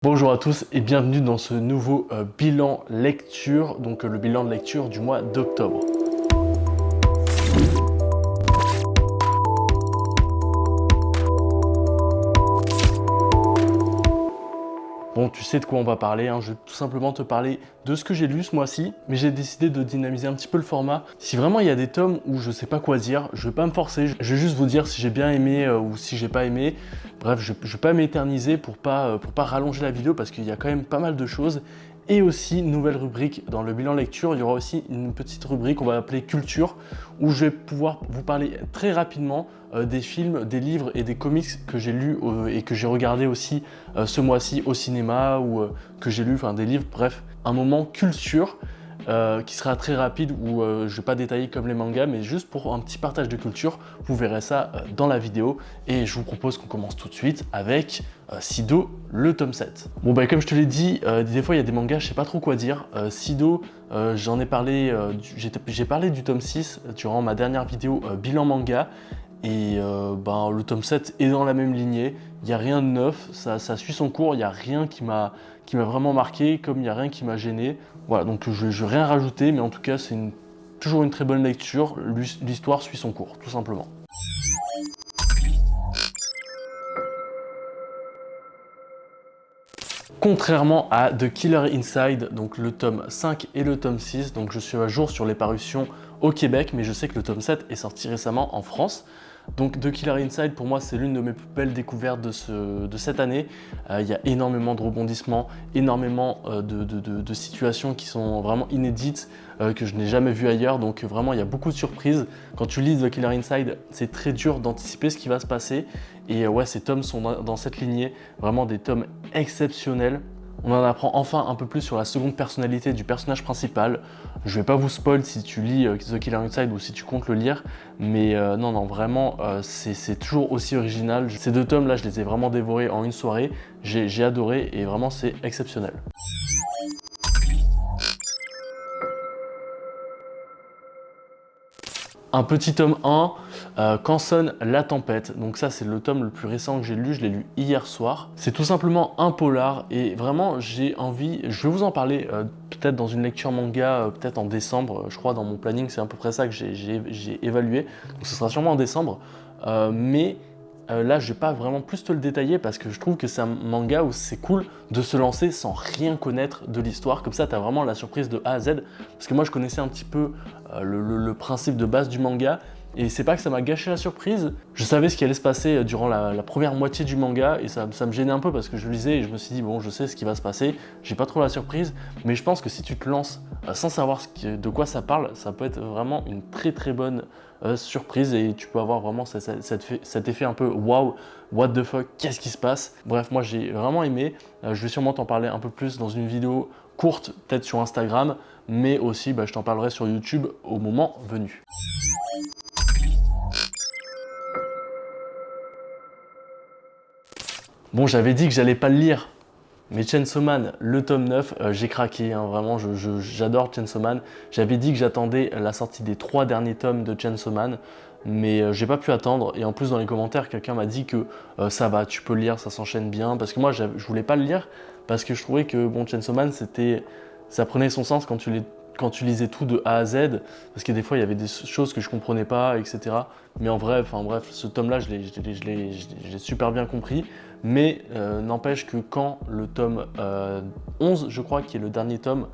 Bonjour à tous et bienvenue dans ce nouveau bilan lecture, donc le bilan de lecture du mois d'octobre. Bon, tu sais de quoi on va parler, hein. Je vais tout simplement te parler de ce que j'ai lu ce mois-ci, mais j'ai décidé de dynamiser un petit peu le format. Si vraiment il y a des tomes où je sais pas quoi dire, je vais pas me forcer, je vais juste vous dire si j'ai bien aimé ou si j'ai pas aimé. Bref, je vais pas m'éterniser pour pas rallonger la vidéo parce qu'il y a quand même pas mal de choses. Et aussi, nouvelle rubrique dans le bilan lecture, il y aura aussi une petite rubrique qu'on va appeler culture, où je vais pouvoir vous parler très rapidement des films, des livres et des comics que j'ai lus et que j'ai regardé aussi ce mois-ci au cinéma ou que j'ai lu, enfin des livres, bref, un moment culture qui sera très rapide où je ne vais pas détailler comme les mangas, mais juste pour un petit partage de culture, vous verrez ça dans la vidéo et je vous propose qu'on commence tout de suite avec Sido, le tome 7. Bon bah comme je te l'ai dit, des fois il y a des mangas, je sais pas trop quoi dire. Sido, j'en ai parlé, j'ai parlé du tome 6 durant ma dernière vidéo bilan manga. Et ben, le tome 7 est dans la même lignée, il n'y a rien de neuf, ça suit son cours, il n'y a rien qui m'a vraiment marqué, comme il n'y a rien qui m'a gêné. Voilà, donc je vais rien rajouter, mais en tout cas c'est toujours une très bonne lecture, l'histoire suit son cours, tout simplement. Contrairement à The Killer Inside, donc le tome 5 et le tome 6, donc je suis à jour sur les parutions au Québec, mais je sais que le tome 7 est sorti récemment en France. Donc The Killer Inside, pour moi, c'est l'une de mes plus belles découvertes de cette année. Il y a énormément de rebondissements, énormément de situations qui sont vraiment inédites, que je n'ai jamais vues ailleurs. Donc vraiment, il y a beaucoup de surprises. Quand tu lis The Killer Inside, c'est très dur d'anticiper ce qui va se passer. Et ouais, ces tomes sont dans cette lignée, vraiment des tomes exceptionnels. On en apprend enfin un peu plus sur la seconde personnalité du personnage principal. Je vais pas vous spoil si tu lis The Killer Inside ou si tu comptes le lire, mais non, vraiment, c'est toujours aussi original. Ces deux tomes là, je les ai vraiment dévorés en une soirée. J'ai adoré et vraiment c'est exceptionnel. Un petit tome 1, Quand sonne la tempête. Donc ça c'est le tome le plus récent que j'ai lu, je l'ai lu hier soir. C'est tout simplement un polar et vraiment j'ai envie, je vais vous en parler peut-être dans une lecture manga, peut-être en décembre, je crois dans mon planning c'est à peu près ça que j'ai évalué. Donc ce sera sûrement en décembre, mais là, je vais pas vraiment plus te le détailler parce que je trouve que c'est un manga où c'est cool de se lancer sans rien connaître de l'histoire. Comme ça, tu as vraiment la surprise de A à Z. Parce que moi, je connaissais un petit peu le principe de base du manga. Et c'est pas que ça m'a gâché la surprise. Je savais ce qui allait se passer durant la première moitié du manga et ça me gênait un peu parce que je lisais et je me suis dit, bon, je sais ce qui va se passer. J'ai pas trop la surprise. Mais je pense que si tu te lances sans savoir de quoi ça parle, ça peut être vraiment une très très bonne surprise et tu peux avoir vraiment cet effet un peu wow, what the fuck, qu'est-ce qui se passe? Bref, moi j'ai vraiment aimé. Je vais sûrement t'en parler un peu plus dans une vidéo courte, peut-être sur Instagram, mais aussi je t'en parlerai sur YouTube au moment venu. Bon, j'avais dit que j'allais pas le lire, mais Chainsaw Man, le tome 9, j'ai craqué, hein, vraiment, j'adore Chainsaw Man. J'avais dit que j'attendais la sortie des 3 derniers tomes de Chainsaw Man, mais j'ai pas pu attendre. Et en plus, dans les commentaires, quelqu'un m'a dit que ça va, tu peux le lire, ça s'enchaîne bien. Parce que moi, je voulais pas le lire, parce que je trouvais que bon, Chainsaw Man, ça prenait son sens quand tu lisais tout de A à Z, parce que des fois, il y avait des choses que je comprenais pas, etc. Mais en vrai, enfin bref, ce tome-là, je l'ai super bien compris. Mais n'empêche que quand le tome 11, je crois, qui est le dernier tome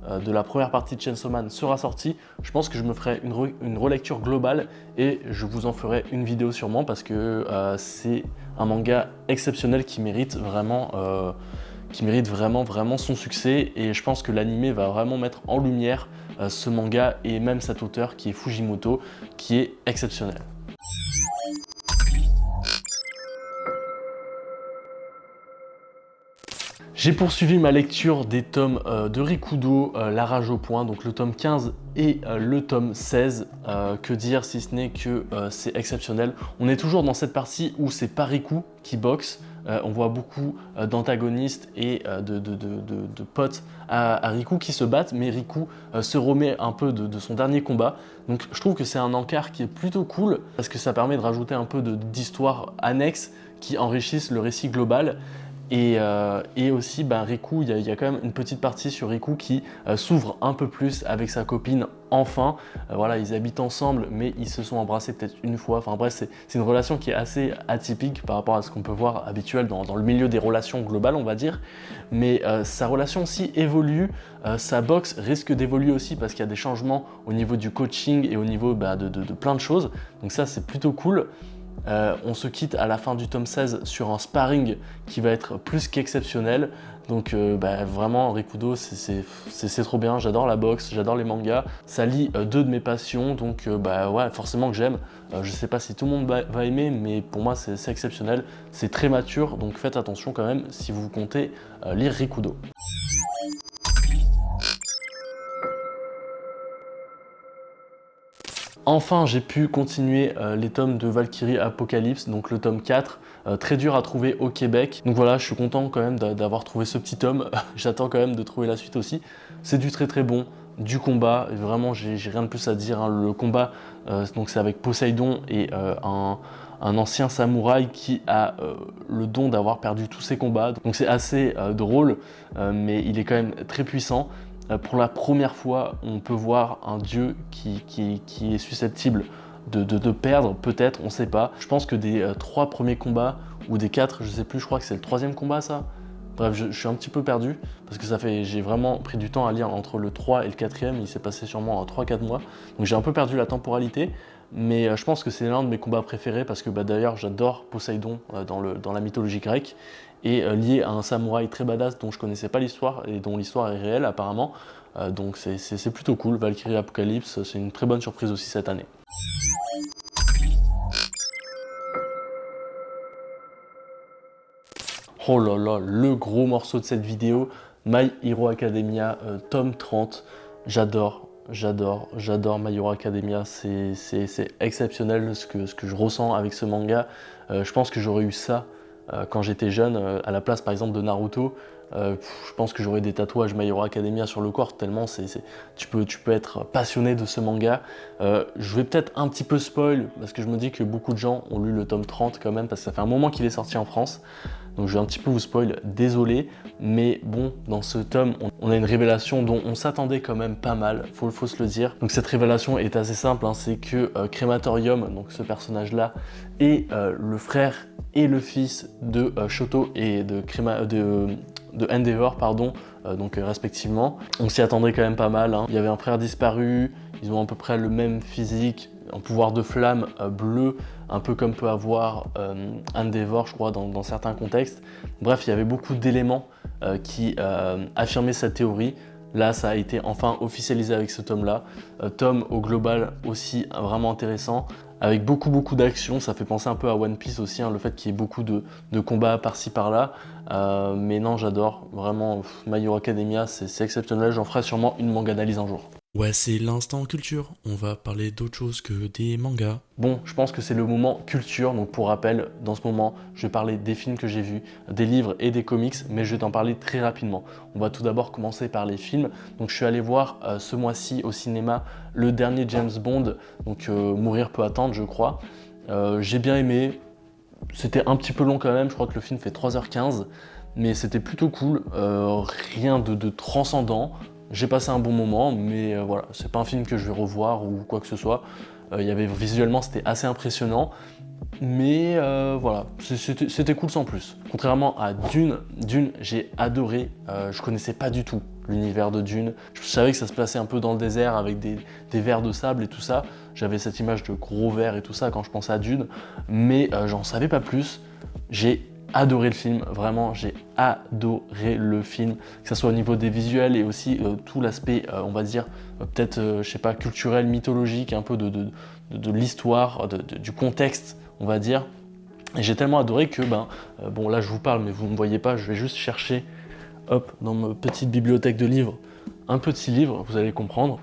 de la première partie de Chainsaw Man sera sorti, je pense que je me ferai une relecture globale et je vous en ferai une vidéo sûrement parce que c'est un manga exceptionnel qui mérite vraiment vraiment son succès et je pense que l'anime va vraiment mettre en lumière ce manga et même cet auteur qui est Fujimoto qui est exceptionnel. J'ai poursuivi ma lecture des tomes de Rikudo, La Rage au Point, donc le tome 15 et le tome 16. Que dire si ce n'est que c'est exceptionnel. On est toujours dans cette partie où c'est pas Riku qui boxe. On voit beaucoup d'antagonistes et de potes à Riku qui se battent, mais Riku se remet un peu de son dernier combat. Donc je trouve que c'est un encart qui est plutôt cool parce que ça permet de rajouter un peu d'histoire annexe qui enrichissent le récit global. Et aussi, Riku, il y a quand même une petite partie sur Riku qui s'ouvre un peu plus avec sa copine, enfin. Voilà, ils habitent ensemble, mais ils se sont embrassés peut-être une fois. Enfin bref, c'est une relation qui est assez atypique par rapport à ce qu'on peut voir habituel dans le milieu des relations globales, on va dire. Mais sa relation aussi évolue, sa boxe risque d'évoluer aussi parce qu'il y a des changements au niveau du coaching et au niveau de plein de choses. Donc ça, c'est plutôt cool. On se quitte à la fin du tome 16 sur un sparring qui va être plus qu'exceptionnel. Donc vraiment Rikudo c'est trop bien, j'adore la boxe, j'adore les mangas, ça lie deux de mes passions, donc ouais, forcément que j'aime. Je sais pas si tout le monde va aimer, mais pour moi c'est exceptionnel, c'est très mature, donc faites attention quand même si vous comptez lire Rikudo. Enfin, j'ai pu continuer les tomes de Valkyrie Apocalypse, donc le tome 4, très dur à trouver au Québec. Donc voilà, je suis content quand même d'avoir trouvé ce petit tome. J'attends quand même de trouver la suite aussi. C'est du très bon, du combat, et vraiment j'ai rien de plus à dire, hein. Le combat, donc c'est avec Poséidon et un ancien samouraï qui a le don d'avoir perdu tous ses combats. Donc c'est assez drôle, mais il est quand même très puissant. Pour la première fois, on peut voir un dieu qui est susceptible de perdre, peut-être, on ne sait pas. Je pense que des 3 premiers combats, ou des 4, je sais plus, je crois que c'est le 3e combat ça. Bref, je suis un petit peu perdu, parce que j'ai vraiment pris du temps à lire entre le 3 et le 4e, il s'est passé sûrement en 3-4 mois. Donc j'ai un peu perdu la temporalité, mais je pense que c'est l'un de mes combats préférés, parce que d'ailleurs j'adore Poséidon dans la mythologie grecque, et lié à un samouraï très badass dont je connaissais pas l'histoire et dont l'histoire est réelle apparemment. Donc c'est plutôt cool. Valkyrie Apocalypse, c'est une très bonne surprise aussi cette année. Oh là là, le gros morceau de cette vidéo, My Hero Academia, tome 30. J'adore My Hero Academia, c'est exceptionnel ce que je ressens avec ce manga. Je pense que j'aurais eu ça quand j'étais jeune, à la place par exemple de Naruto. Je pense que j'aurais des tatouages My Hero Academia sur le corps, tellement tu peux être passionné de ce manga. Je vais peut-être un petit peu spoil, parce que je me dis que beaucoup de gens ont lu le tome 30 quand même, parce que ça fait un moment qu'il est sorti en France. Donc je vais un petit peu vous spoil, désolé, mais bon, dans ce tome, on a une révélation dont on s'attendait quand même pas mal, faut se le dire. Donc cette révélation est assez simple, hein, c'est que Crématorium, donc ce personnage-là, est le frère et le fils de Shoto et de Endeavor, pardon, donc respectivement. On s'y attendait quand même pas mal, hein. Il y avait un frère disparu, ils ont à peu près le même physique, un pouvoir de flamme bleu, un peu comme peut avoir Endeavor, je crois, dans certains contextes. Bref, il y avait beaucoup d'éléments qui affirmaient cette théorie. Là, ça a été enfin officialisé avec ce tome-là. Tome au global aussi vraiment intéressant, avec beaucoup d'action. Ça fait penser un peu à One Piece aussi, hein, le fait qu'il y ait beaucoup de combats par-ci par-là. Mais non, j'adore. Vraiment, My Hero Academia, c'est exceptionnel. J'en ferai sûrement une manga analyse un jour. Ouais, c'est l'instant culture, on va parler d'autre chose que des mangas. Bon, je pense que c'est le moment culture, donc pour rappel, dans ce moment, je vais parler des films que j'ai vus, des livres et des comics, mais je vais t'en parler très rapidement. On va tout d'abord commencer par les films. Donc je suis allé voir ce mois-ci au cinéma le dernier James Bond, donc Mourir peut attendre, je crois. J'ai bien aimé, c'était un petit peu long quand même, je crois que le film fait 3h15, mais c'était plutôt cool, rien de transcendant. J'ai passé un bon moment, mais voilà, c'est pas un film que je vais revoir ou quoi que ce soit. Visuellement, c'était assez impressionnant, mais voilà, c'était cool sans plus. Contrairement à Dune, j'ai adoré. Je connaissais pas du tout l'univers de Dune. Je savais que ça se passait un peu dans le désert avec des vers de sable et tout ça. J'avais cette image de gros vers et tout ça quand je pensais à Dune, mais j'en savais pas plus. J'ai adoré le film, vraiment j'ai adoré le film, que ce soit au niveau des visuels et aussi tout l'aspect, on va dire, peut-être, je sais pas, culturel, mythologique, un peu de l'histoire, du contexte, on va dire. Et j'ai tellement adoré que, bon là je vous parle mais vous ne me voyez pas, je vais juste chercher, hop, dans ma petite bibliothèque de livres, un petit livre, vous allez comprendre.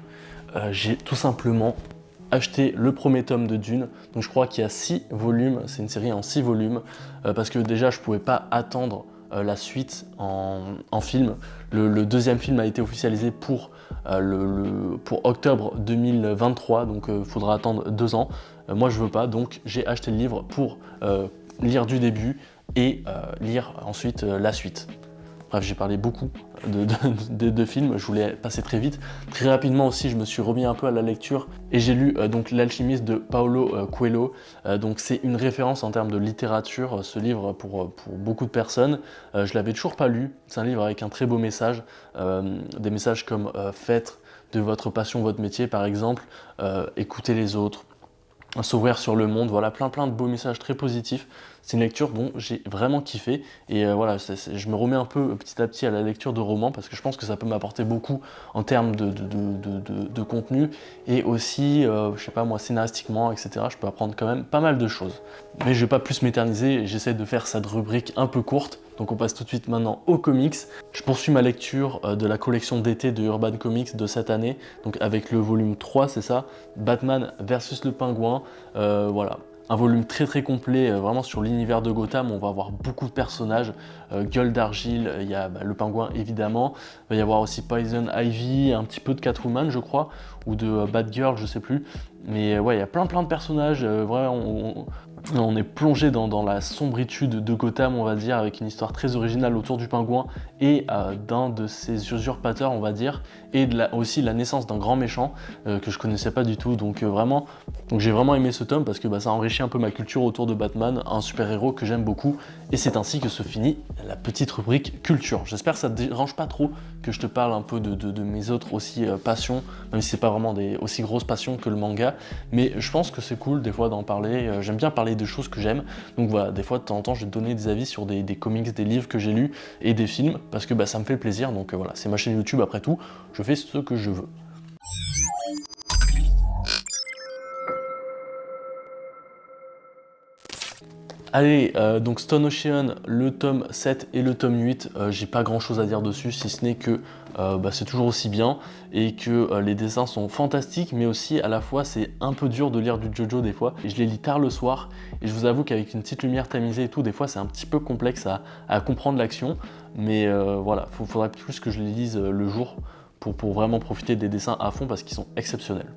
J'ai tout simplement acheté le premier tome de Dune, donc je crois qu'il y a 6 volumes, c'est une série en 6 volumes, parce que déjà je pouvais pas attendre la suite en film. Le deuxième film a été officialisé pour octobre 2023, donc il faudra attendre 2 ans. Moi je veux pas, donc j'ai acheté le livre pour lire du début et lire ensuite la suite. Bref, j'ai parlé beaucoup de films, je voulais passer très vite. Très rapidement aussi, je me suis remis un peu à la lecture et j'ai lu donc L'Alchimiste de Paulo Coelho. Donc c'est une référence en termes de littérature, ce livre pour beaucoup de personnes. Je l'avais toujours pas lu, c'est un livre avec un très beau message, des messages comme faites de votre passion votre métier par exemple, écoutez les autres, s'ouvrir sur le monde, voilà, plein de beaux messages très positifs. C'est une lecture dont j'ai vraiment kiffé et voilà, je me remets un peu petit à petit à la lecture de romans parce que je pense que ça peut m'apporter beaucoup en termes de contenu et aussi, je sais pas moi, scénaristiquement, etc. Je peux apprendre quand même pas mal de choses. Mais je vais pas plus m'éterniser, j'essaie de faire cette rubrique un peu courte. Donc on passe tout de suite maintenant aux comics. Je poursuis ma lecture de la collection d'été de Urban Comics de cette année, donc avec le volume 3, c'est ça, Batman versus le Pingouin, voilà. Un volume très complet, vraiment sur l'univers de Gotham. On va avoir beaucoup de personnages, Gueule d'Argile, il y a le Pingouin évidemment, il va y avoir aussi Poison Ivy, un petit peu de Catwoman je crois, ou de Batgirl, je sais plus. Mais ouais, il y a plein de personnages, vraiment, on est plongé dans la sombritude de Gotham, on va dire, avec une histoire très originale autour du Pingouin et d'un de ses usurpateurs, on va dire, et aussi la naissance d'un grand méchant que je connaissais pas du tout. Donc vraiment, j'ai vraiment aimé ce tome parce que ça enrichit un peu ma culture autour de Batman, un super-héros que j'aime beaucoup. Et c'est ainsi que se finit la petite rubrique culture. J'espère que ça te dérange pas trop que je te parle un peu de mes autres aussi passions, même si c'est pas vraiment des aussi grosses passions que le manga. Mais je pense que c'est cool des fois d'en parler. J'aime bien parler de choses que j'aime. Donc voilà, des fois de temps en temps, je vais te donner des avis sur des comics, des livres que j'ai lus et des films parce que ça me fait plaisir. Donc voilà, c'est ma chaîne YouTube après tout. Je fais ce que je veux. Allez, donc Stone Ocean, le tome 7 et le tome 8, j'ai pas grand chose à dire dessus, si ce n'est que c'est toujours aussi bien et que les dessins sont fantastiques, mais aussi à la fois c'est un peu dur de lire du JoJo des fois. Et je les lis tard le soir et je vous avoue qu'avec une petite lumière tamisée et tout, des fois c'est un petit peu complexe à comprendre l'action, mais voilà, faudrait plus que je les lise le jour pour vraiment profiter des dessins à fond parce qu'ils sont exceptionnels.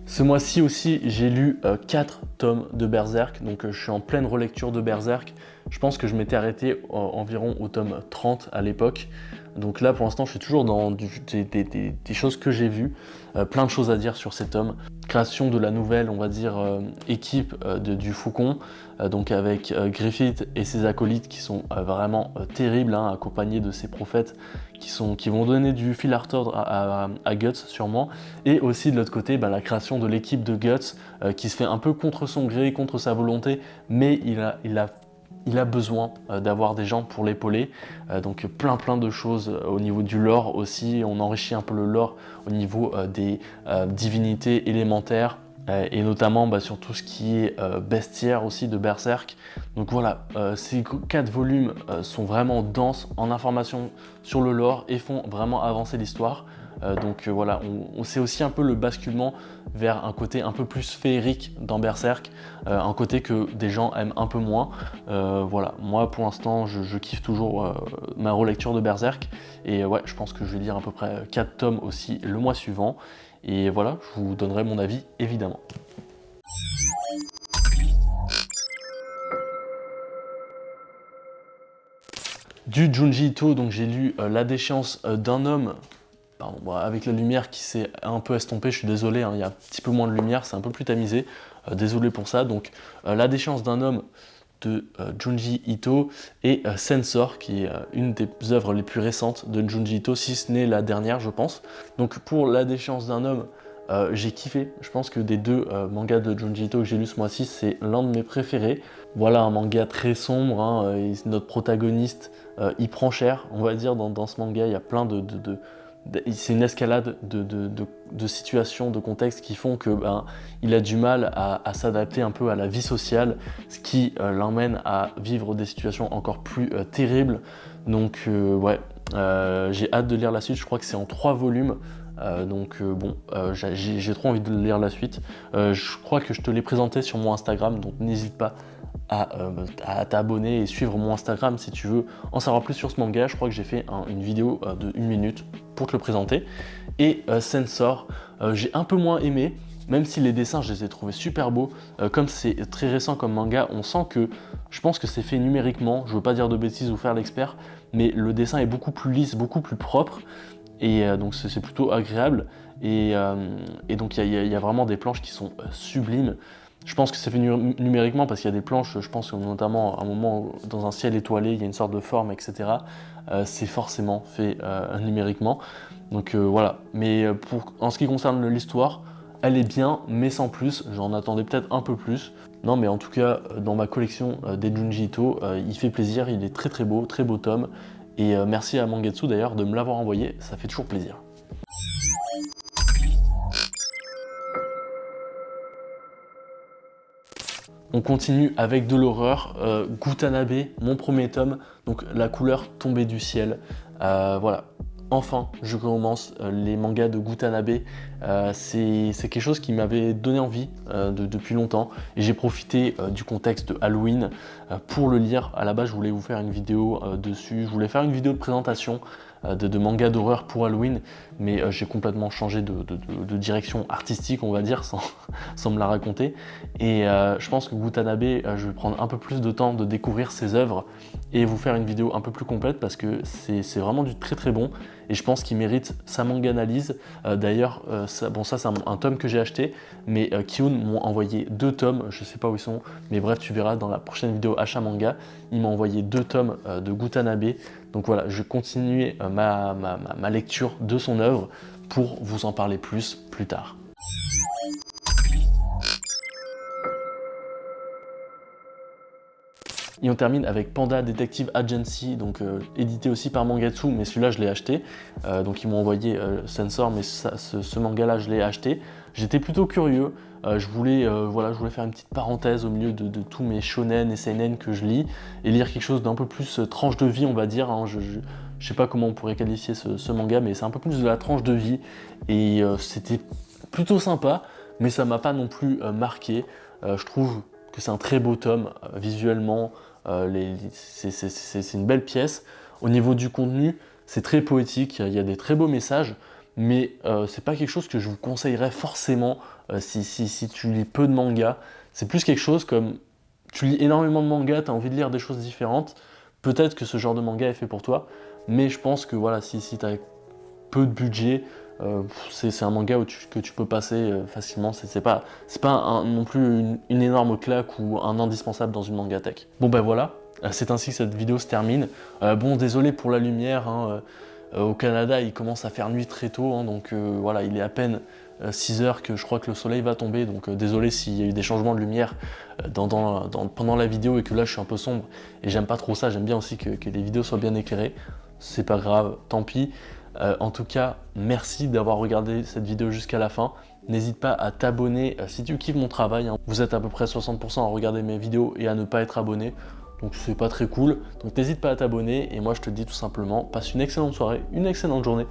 Ce mois-ci aussi, j'ai lu 4 tomes de Berserk, donc je suis en pleine relecture de Berserk. Je pense que je m'étais arrêté environ au tome 30 à l'époque. Donc là, pour l'instant, je suis toujours dans des choses que j'ai vues. Plein de choses à dire sur ces tomes. Création de la nouvelle, on va dire, équipe du Faucon, donc avec Griffith et ses acolytes qui sont vraiment terribles, hein, accompagnés de ses prophètes qui vont donner du fil à retordre à Guts sûrement. Et aussi de l'autre côté, la création de l'équipe de Guts qui se fait un peu contre son gré, contre sa volonté, mais il a besoin d'avoir des gens pour l'épauler, donc plein de choses au niveau du lore aussi, on enrichit un peu le lore au niveau des divinités élémentaires, et notamment sur tout ce qui est bestiaire aussi de Berserk. Donc voilà, ces 4 volumes sont vraiment denses en informations sur le lore et font vraiment avancer l'histoire. Donc voilà, on sait aussi un peu le basculement vers un côté un peu plus féerique dans Berserk, un côté que des gens aiment un peu moins. Voilà, moi pour l'instant je kiffe toujours ma relecture de Berserk et ouais, je pense que je vais lire à peu près 4 tomes aussi le mois suivant et voilà, je vous donnerai mon avis évidemment. Du Junji Ito, donc j'ai lu La déchéance d'un homme. Pardon, avec la lumière qui s'est un peu estompée, je suis désolé, hein, il y a un petit peu moins de lumière, c'est un peu plus tamisé, désolé pour ça. Donc La déchéance d'un homme de Junji Ito et Sensor, qui est une des œuvres les plus récentes de Junji Ito, si ce n'est la dernière je pense. Donc pour La déchéance d'un homme, j'ai kiffé, je pense que des 2 mangas de Junji Ito que j'ai lu ce mois-ci, c'est l'un de mes préférés. Voilà, un manga très sombre, hein, et notre protagoniste, il prend cher, on va dire, dans ce manga, il y a plein c'est une escalade de situations, de contextes qui font que il a du mal à s'adapter un peu à la vie sociale, ce qui l'emmène à vivre des situations encore plus terribles. Donc ouais, j'ai hâte de lire la suite, je crois que c'est en 3 volumes. J'ai trop envie de lire la suite. Je crois que je te l'ai présenté sur mon Instagram, donc n'hésite pas à t'abonner et suivre mon Instagram si tu veux en savoir plus sur ce manga. Je crois que j'ai fait une vidéo de 1 minute pour te le présenter. Et Sensor, j'ai un peu moins aimé. même si les dessins, je les ai trouvés super beaux, comme c'est très récent comme manga, on sent que, je pense que c'est fait numériquement, je veux pas dire de bêtises ou faire l'expert, mais le dessin est beaucoup plus lisse, beaucoup plus propre, et donc c'est plutôt agréable, et donc il y a vraiment des planches qui sont sublimes. Je pense que c'est fait numériquement parce qu'il y a des planches, je pense que notamment à un moment dans un ciel étoilé, il y a une sorte de forme, etc. C'est forcément fait numériquement. Donc voilà, mais en ce qui concerne l'histoire, elle est bien, mais sans plus. J'en attendais peut-être un peu plus. Non, mais en tout cas, dans ma collection des Junji Ito, il fait plaisir, il est très beau tome. Et merci à Mangetsu d'ailleurs de me l'avoir envoyé, ça fait toujours plaisir. On continue avec de l'horreur, Gutanabe, mon premier tome, donc la couleur tombée du ciel. Voilà, enfin je commence les mangas de Gutanabe. C'est quelque chose qui m'avait donné envie depuis longtemps, et j'ai profité du contexte de Halloween pour le lire. À la base, je voulais vous faire une vidéo dessus, je voulais faire une vidéo de présentation de mangas d'horreur pour Halloween, mais j'ai complètement changé de direction artistique, on va dire, sans me la raconter. Et je pense que Gutanabe, je vais prendre un peu plus de temps de découvrir ses œuvres et vous faire une vidéo un peu plus complète parce que c'est vraiment du très bon, et je pense qu'il mérite sa manga analyse. D'ailleurs, ça c'est un tome que j'ai acheté, mais Kiun m'ont envoyé 2 tomes, je sais pas où ils sont, mais bref, tu verras dans la prochaine vidéo achat manga, il m'a envoyé 2 tomes de Gutanabe. Donc voilà, je vais continuer ma lecture de son œuvre pour vous en parler plus tard. Et on termine avec Panda Detective Agency, donc édité aussi par Mangetsu, mais celui-là je l'ai acheté. Donc ils m'ont envoyé Sensor, mais ce manga-là je l'ai acheté. J'étais plutôt curieux, je voulais faire une petite parenthèse au milieu de tous mes shonen et seinen que je lis, et lire quelque chose d'un peu plus tranche de vie, on va dire. Hein. Je sais pas comment on pourrait qualifier ce manga, mais c'est un peu plus de la tranche de vie, et c'était plutôt sympa, mais ça m'a pas non plus marqué. Je trouve que c'est un très beau tome, visuellement, c'est une belle pièce. Au niveau du contenu, c'est très poétique, il y a des très beaux messages, mais c'est pas quelque chose que je vous conseillerais forcément si tu lis peu de mangas. C'est plus quelque chose comme, tu lis énormément de mangas, tu as envie de lire des choses différentes, peut-être que ce genre de manga est fait pour toi, mais je pense que voilà, si tu as peu de budget, c'est un manga que tu peux passer facilement. C'est pas non plus une énorme claque ou un indispensable dans une mangatech. Bon ben voilà, c'est ainsi que cette vidéo se termine. Bon, désolé pour la lumière, hein, au Canada il commence à faire nuit très tôt, hein, donc voilà, il est à peine 6 heures que je crois que le soleil va tomber, donc désolé s'il y a eu des changements de lumière pendant la vidéo et que là je suis un peu sombre, et j'aime pas trop ça, j'aime bien aussi que les vidéos soient bien éclairées. C'est pas grave, tant pis. En tout cas, merci d'avoir regardé cette vidéo jusqu'à la fin. N'hésite pas à t'abonner si tu kiffes mon travail, hein. Vous êtes à peu près 60% à regarder mes vidéos et à ne pas être abonné, donc c'est pas très cool. Donc n'hésite pas à t'abonner, et moi je te dis tout simplement, passe une excellente soirée, une excellente journée,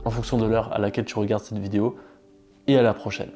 en fonction de l'heure à laquelle tu regardes cette vidéo, et à la prochaine.